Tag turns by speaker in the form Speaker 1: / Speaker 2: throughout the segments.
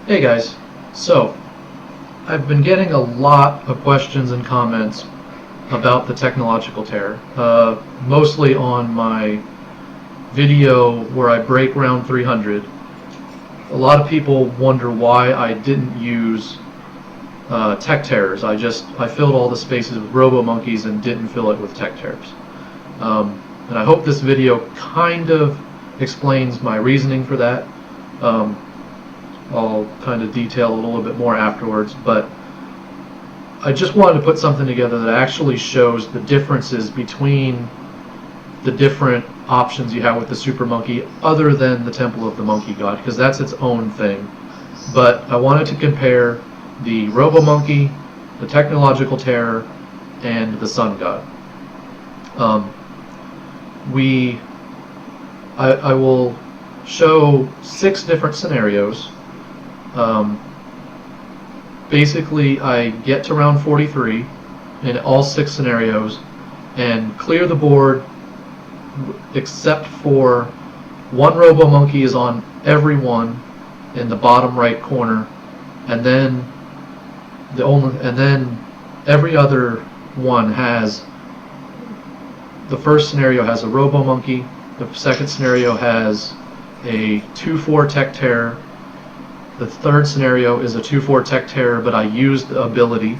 Speaker 1: Hey guys, so I've been getting a lot of questions and comments about the technological terror, mostly on my video where I break round 300. A lot of people wonder why I didn't use tech terrors. I filled all the spaces with Robo Monkeys and didn't fill it with tech terrors. And I hope this video kind of explains my reasoning for that. I'll kind of detail a little bit more afterwards, but I just wanted to put something together that actually shows the differences between the different options you have with the Super Monkey other than the Temple of the Monkey God, because that's its own thing. But I wanted to compare the Robo Monkey, the Technological Terror, and the Sun God. I will show 6 different scenarios. Basically, I get to round 43 in all 6 scenarios and clear the board except for one Robo Monkey is on every one in the bottom right corner, and then every other one has. The first scenario has a Robo Monkey. The second scenario has a 2/4 Tech Terror. The third scenario is a 2/4 Tech Terror, but I used the ability.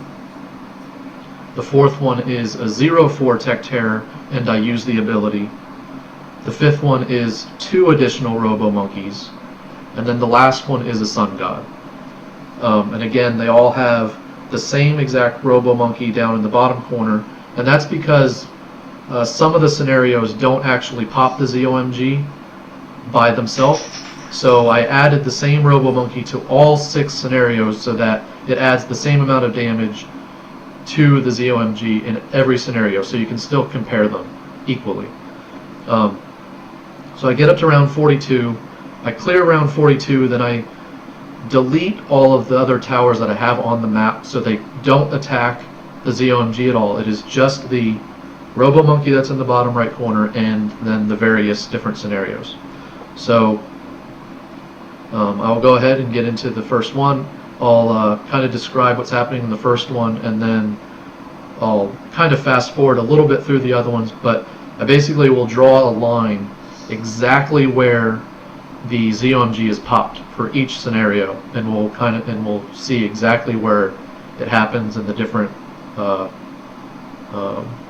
Speaker 1: The fourth one is a 0/4 Tech Terror, and I used the ability. The fifth one is 2 additional Robo Monkeys. And then the last one is a Sun God. And again, they all have the same exact Robo Monkey down in the bottom corner, and that's because some of the scenarios don't actually pop the ZOMG by themselves. So I added the same Robo Monkey to all 6 scenarios so that it adds the same amount of damage to the ZOMG in every scenario, so you can still compare them equally. So I get up to round 42, I clear round 42, then I delete all of the other towers that I have on the map so they don't attack the ZOMG at all. It is just the Robo Monkey that's in the bottom right corner and then the various different scenarios. So I'll go ahead and get into the first one. I'll kind of describe what's happening in the first one, and then I'll kind of fast forward a little bit through the other ones, but I basically will draw a line exactly where the ZOMG is popped for each scenario, and we'll see exactly where it happens and the different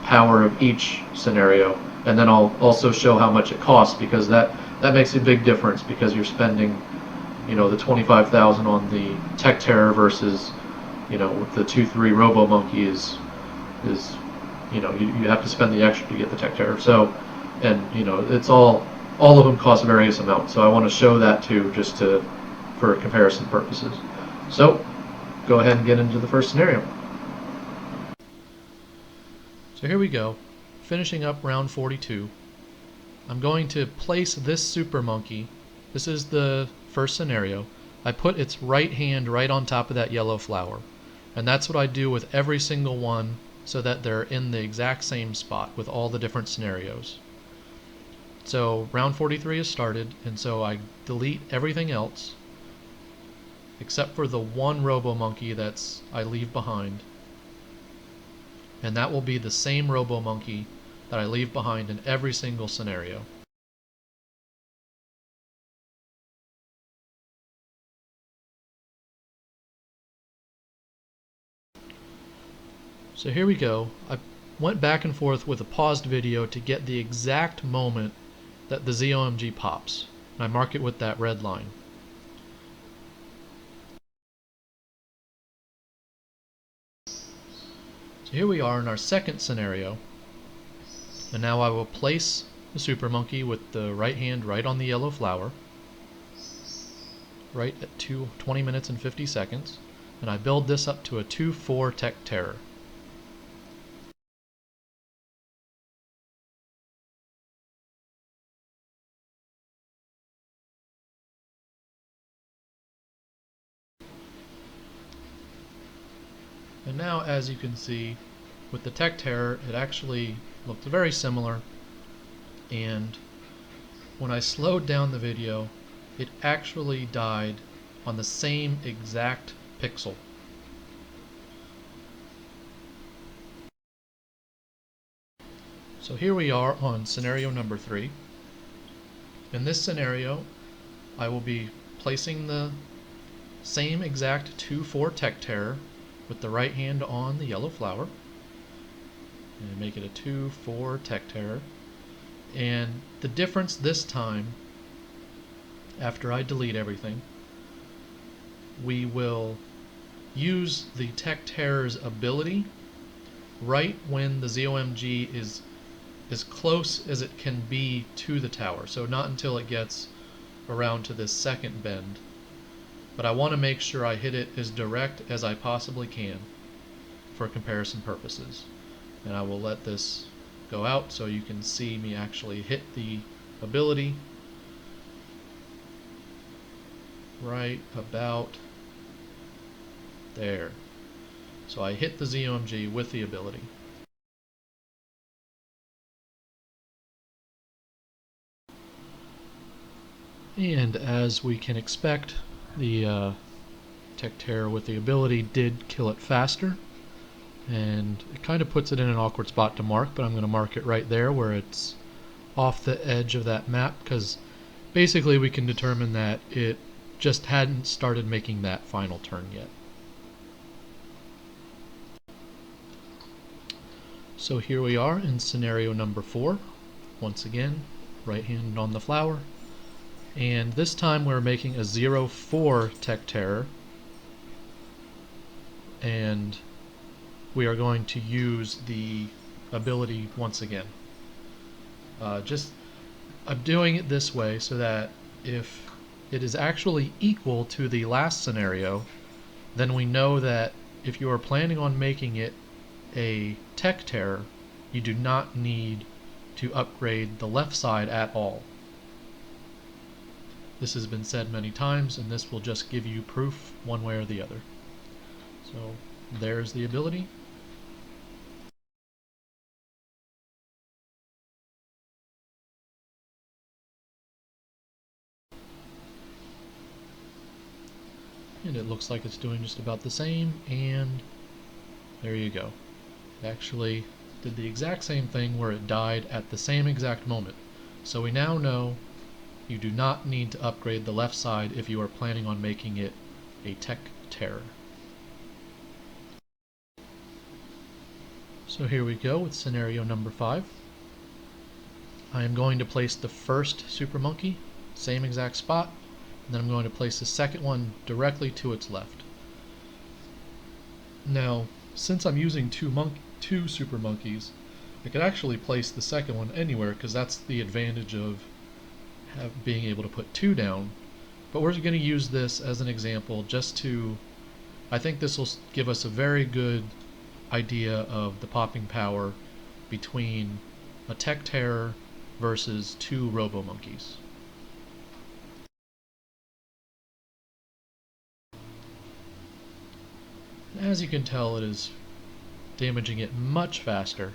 Speaker 1: power of each scenario. And then I'll also show how much it costs, because that makes a big difference, because you're spending, the 25,000 on the Tech Terror versus, with the 2/3 Robo Monkey is you have to spend the extra to get the Tech Terror. So, and it's all of them cost various amounts. So I want to show that too, just for comparison purposes. So go ahead and get into the first scenario. So here we go, finishing up round 42. I'm going to place this Super Monkey. This is the first scenario. I put its right hand right on top of that yellow flower, and that's what I do with every single one, so that they're in the exact same spot with all the different scenarios. So round 43 has started, and so I delete everything else except for the one Robo Monkey I leave behind, and that will be the same Robo Monkey that I leave behind in every single scenario. So here we go. I went back and forth with a paused video to get the exact moment that the ZOMG pops, and I mark it with that red line. So here we are in our second scenario, and now I will place the Super Monkey with the right hand right on the yellow flower, right at 20 minutes and 50 seconds, and I build this up to a 2/4 Tech Terror. And now, as you can see, with the Tech Terror, it actually looked very similar, and when I slowed down the video, it actually died on the same exact pixel. So here we are on scenario number 3. In this scenario, I will be placing the same exact 2-4 tech terror with the right hand on the yellow flower, and make it a 2-4 tech terror. And the difference this time, after I delete everything, we will use the tech terror's ability right when the ZOMG is as close as it can be to the tower. So not until it gets around to this second bend. But I want to make sure I hit it as direct as I possibly can for comparison purposes. And I will let this go out so you can see me actually hit the ability right about there. So I hit the ZOMG with the ability. And as we can expect, the tech terror with the ability did kill it faster, and it kind of puts it in an awkward spot to mark, but I'm going to mark it right there where it's off the edge of that map, because basically we can determine that it just hadn't started making that final turn yet. So here we are in scenario number 4. Once again, right hand on the flower. And this time we're making a 0-4 tech terror, and we are going to use the ability once again. I'm doing it this way so that if it is actually equal to the last scenario, then we know that if you are planning on making it a tech terror, you do not need to upgrade the left side at all. This has been said many times, and this will just give you proof one way or the other. So there's the ability. And it looks like it's doing just about the same, and there you go. It actually did the exact same thing where it died at the same exact moment. So we now know you do not need to upgrade the left side if you are planning on making it a tech terror. So here we go with scenario number 5. I am going to place the first super monkey, same exact spot, and then I'm going to place the second one directly to its left. Now, since I'm using two super monkeys, I could actually place the second one anywhere, because that's the advantage of being able to put 2 down. But we're going to use this as an example just to, I think this will give us a very good idea of the popping power between a tech terror versus 2 Robo Monkeys. As you can tell, it is damaging it much faster,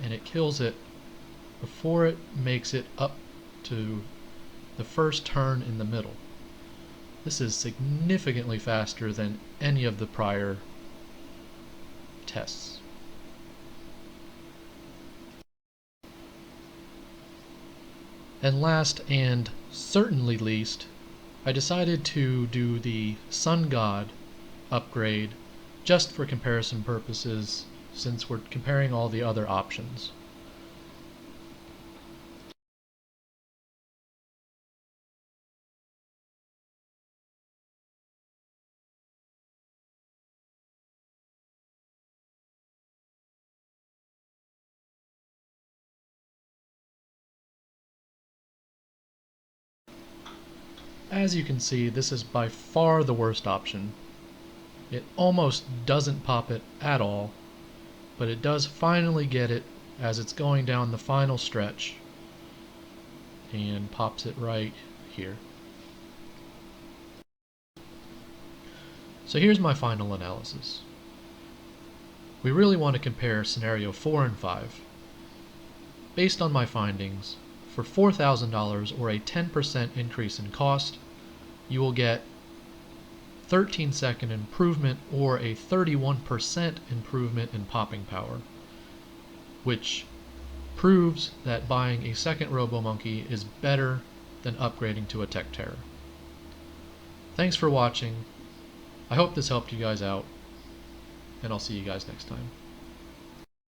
Speaker 1: and it kills it before it makes it up to the first turn in the middle. This is significantly faster than any of the prior tests. And last and certainly least, I decided to do the Sun God upgrade just for comparison purposes, since we're comparing all the other options. As you can see, this is by far the worst option. It almost doesn't pop it at all, but it does finally get it as it's going down the final stretch, and pops it right here. So here's my final analysis. We really want to compare scenario 4 and 5. Based on my findings, for $4,000 or a 10% increase in cost, you will get 13-second improvement or a 31% improvement in popping power, which proves that buying a second Robo Monkey is better than upgrading to a Tech Terror. Thanks for watching. I hope this helped you guys out, and I'll see you guys next time.